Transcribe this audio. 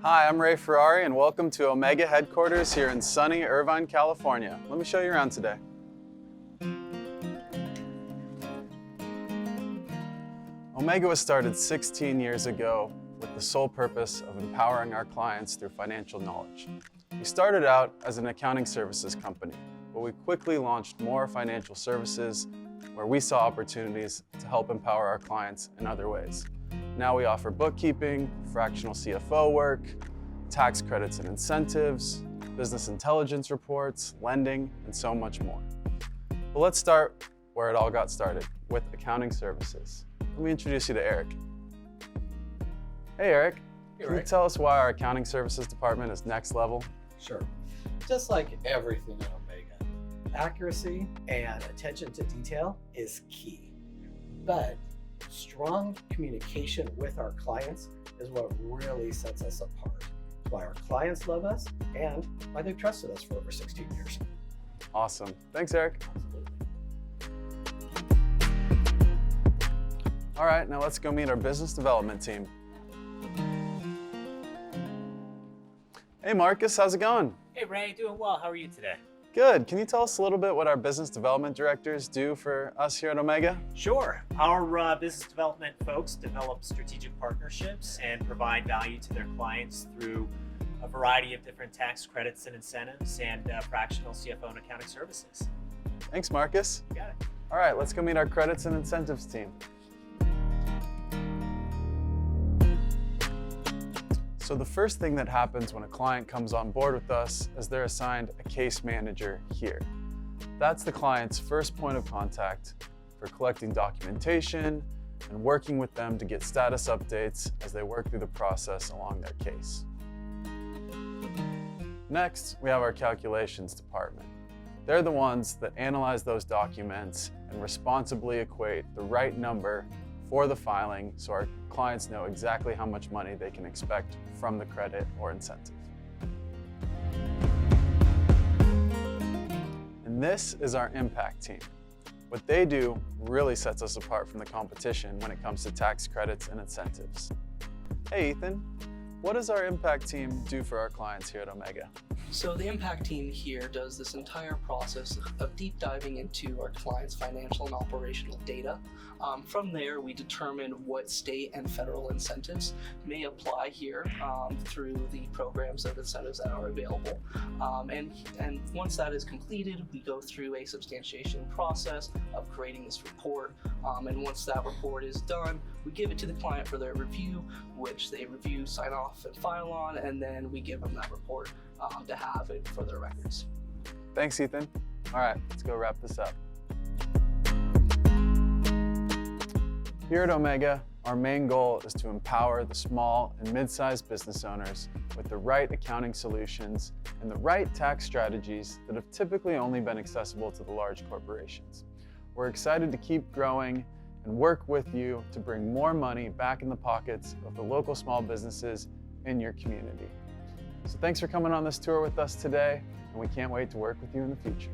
Hi, I'm Ray Ferrari and welcome to Omega headquarters here in sunny Irvine, California. Let me show you around today. Omega was started 16 years ago with the sole purpose of empowering our clients through financial knowledge. We started out as an accounting services company, but we quickly launched more financial services where we saw opportunities to help empower our clients in other ways. Now we offer bookkeeping, fractional CFO work, tax credits and incentives, business intelligence reports, lending, and so much more. But let's start where it all got started, with accounting services. Let me introduce you to Eric. Hey Eric, can you tell us why our accounting services department is next level? Sure. Just like everything at Omega, accuracy and attention to detail is key. But strong communication with our clients is what really sets us apart. It's why our clients love us and why they've trusted us for over 16 years. Awesome. Thanks, Eric. Absolutely. All right, now let's go meet our business development team. Hey Marcus, how's it going? Hey Ray, doing well. How are you today? Good. Can you tell us a little bit what our business development directors do for us here at Omega? Sure. Our business development folks develop strategic partnerships and provide value to their clients through a variety of different tax credits and incentives and fractional CFO and accounting services. Thanks, Marcus. You got it. All right, let's go meet our credits and incentives team. So the first thing that happens when a client comes on board with us is they're assigned a case manager here. That's the client's first point of contact for collecting documentation and working with them to get status updates as they work through the process along their case. Next, we have our calculations department. They're the ones that analyze those documents and responsibly equate the right number for the filing so our clients know exactly how much money they can expect from the credit or incentive. And this is our impact team. What they do really sets us apart from the competition when it comes to tax credits and incentives. Hey Ethan, what does our impact team do for our clients here at Omega? So the impact team here does this entire process of deep diving into our clients' financial and operational data. From there, we determine what state and federal incentives may apply here through the programs of incentives that are available. And once that is completed, we go through a substantiation process of creating this report. And once that report is done, we give it to the client for their review, which they review, sign off, and file on, and then we give them that report to have it for their records. Thanks, Ethan. All right, let's go wrap this up. Here at Omega, our main goal is to empower the small and mid-sized business owners with the right accounting solutions and the right tax strategies that have typically only been accessible to the large corporations. We're excited to keep growing and work with you to bring more money back in the pockets of the local small businesses in your community. So thanks for coming on this tour with us today, and we can't wait to work with you in the future.